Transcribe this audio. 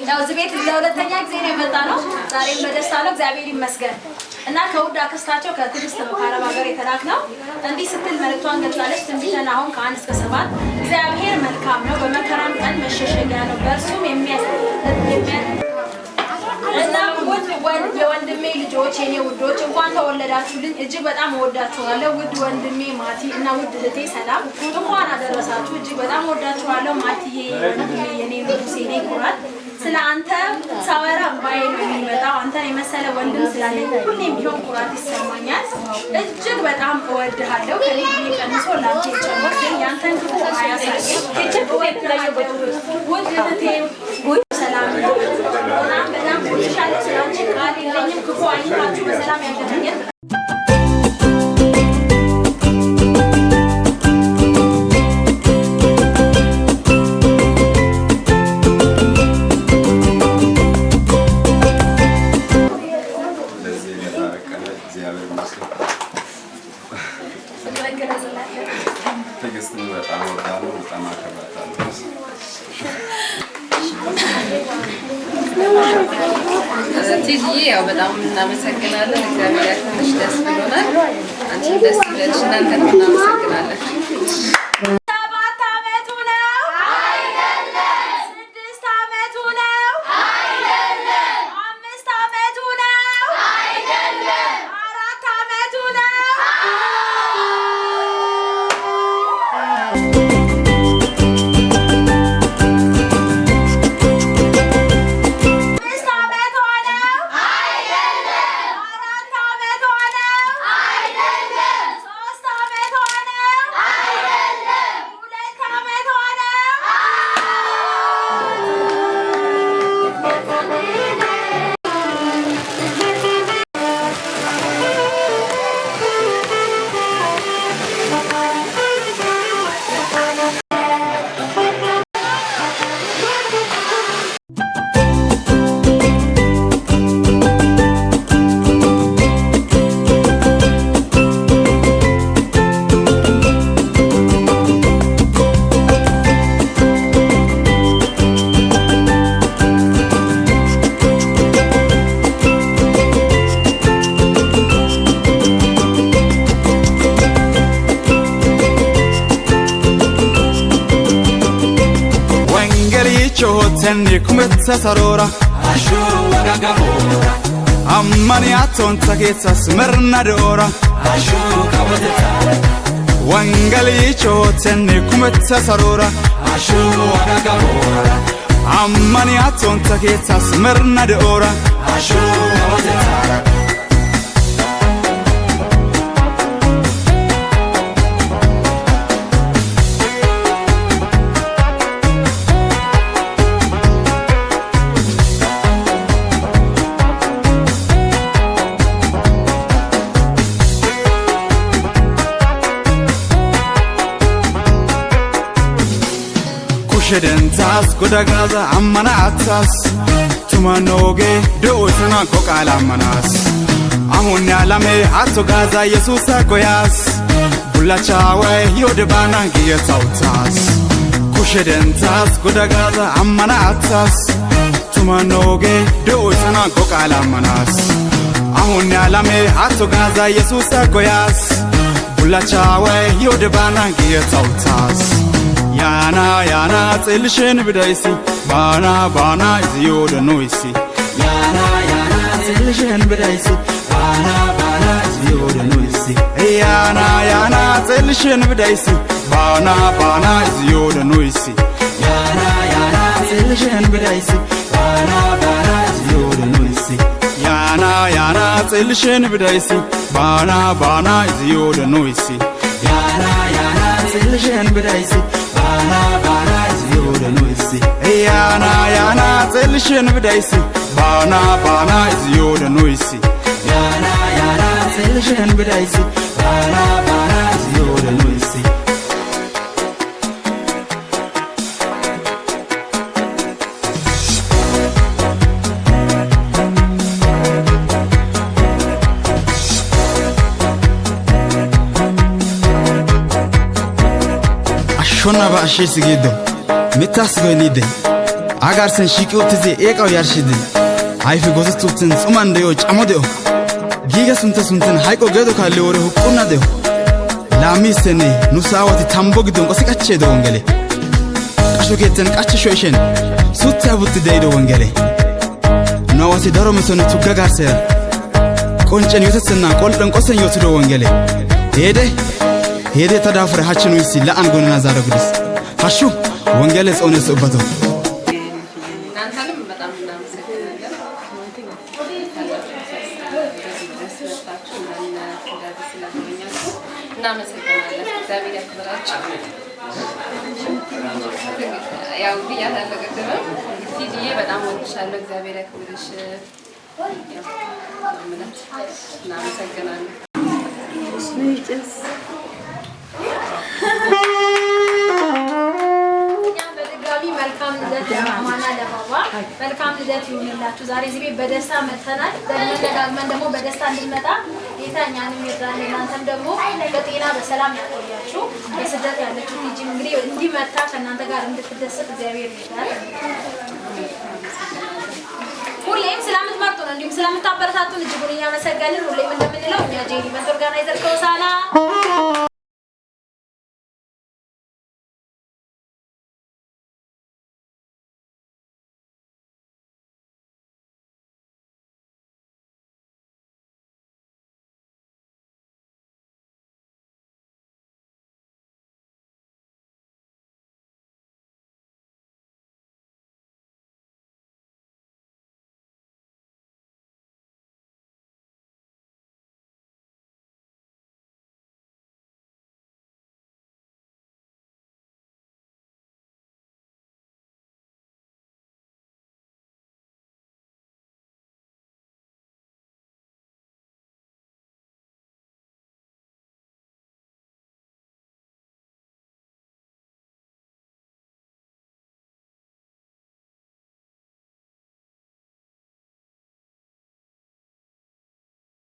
ያው ዝቤት ለሁለተኛ ጊዜ ነው የመጣነው ዛሬም በደስታ ነው እግዚአብሔር ይመስገን እና ከውድ አክስታቸው ከትዕግስት ነው ከአረብ ሀገር የተላክነው እንዲህ ስትል መልእክቷን ገልጻለች ትንቢተ ናሆም ከ1 እስከ 7 እግዚአብሔር መልካም ነው በመከራም ቀን መሸሸጊያ ነው በእርሱም እና ውድ የወንድሜ ልጆች የኔ ውዶች እንኳን ተወለዳችሁልኝ እጅግ በጣም እወዳችኋለሁ ውድ ወንድሜ ማቲ እና ውድ እህቴ ሰላም እንኳን አደረሳችሁ እጅግ በጣም እወዳችኋለሁ ማቲዬ ወንድሜ የኔ ንጉሴ የኔ ኩራት ስለ አንተ ሳወራ ባይ ነው የሚመጣው አንተን የመሰለ ወንድም ስላለኝ ሁሌም ቢሆን ኩራት ይሰማኛል እጅግ በጣም እወድሃለሁ ከኔ ቀንሶ ላንተ ጨምሮ ግን ያንተን ክፉ አያሳየኝ እጅግ ውድ እህቴ ሰላም በጣም እወድሻለሁ ስላንቺ ቃል የለኝም ክፉ አይንካችሁ በሰላም ያገናኘን ያው በጣም እናመሰግናለን እግዚአብሔር ያክብርሽ ደስ ብሎናል አንቺ ደስ ይበልሽ እናንተን እናመሰግናለን Tenni kumetta sarora Ashu wagagahora Ammani atonta keessa smirna dora Ashu kawateta Wangali tenni kumetta sarora Ashu wagagahora Ammani atonta keessa smirna dora Ashu kawateta Shedentas godagaza amana atas tumanoge dootana kokala manas ahun yalame ato gaza yesusa goyas bulachawe yodebana giyetautas kushedentas godagaza amana atas tumanoge dootana kokala manas ahun yalame ato gaza yesusa goyas bulachawe yodebana giyetautas Yana yana tsellishen bidaisi bana bana iziyoda noisi Yana yana tsellishen bidaisi bana bana iziyoda noisi Yana yana tsellishen bidaisi bana bana iziyoda noisi Yana yana tsellishen bidaisi bana bana iziyoda noisi Yana yana tsellishen bidaisi bana bana iziyoda noisi Yana yana tsellishen bidaisi Bana bana iziyoda noisi Yana yana tsellishen bidaisi Bana bana iziyoda noisi Yana yana tsellishen bidaisi Bana bana iziyoda noisi Shona ba shi sigido mitas go nide አጋርሰን ሺቂው ትዜ ኤቃው ያርሽድ አይፍ ጎዝቱትን ጹማን ደዮ ጫሞደዮ ጊጋ ሱንተን ሃይቆ ገዶ ካለ ወረ ሁቁና ደዮ ላሚስኔ ኑሳዋቲ ታምቦ ግዶን ቆስቀቼ ዶ ወንገሌ ቀሾኬተን ቀችሾሽን ሱታቡት ደይዶ ወንገሌ ነዋሲ ደሮ መሰነ ቱጋጋርሰ ቆንጨን ይተሰና ቆልደን ቆሰን ይወስዶ ወንገሌ ሄደ ተዳፍረ ሀችን ወይስ ለአንጎና ዛረጉድስ ሀሹ ወንገሌ ጾነስ ኡበቶ እናንተንም በጣም እናመሰግናለን። እናመሰግናለን። እግዚአብሔር ያክብራችሁ። ያው ብያለሁ ቅድም ቲጂዬ በጣም ወድሻለሁ። እግዚአብሔር ያክብርሽ። እናመሰግናለን። መልካም ልደት ለማማና ለባባ መልካም ልደት ይሁንላችሁ። ዛሬ እዚህ ቤት በደስታ መጥተናል። ደግመን ደግሞ በደስታ እንድንመጣ ጌታ እኛንም ይርዳን። እናንተም ደግሞ በጤና በሰላም ያቆያችሁ። በስደት ያለችው ቲጂ እንግዲህ እንዲመጣ ከእናንተ ጋር እንድትደሰት እግዚአብሔር ይርዳል። ሁሌም ስለምትመርጡ ነው እንዲሁም ስለምታበረታቱን እጅጉን እያመሰገንን ሁሌም እንደምንለው እኛ ጄሪ ኢቨንት ኦርጋናይዘር ከሆሳና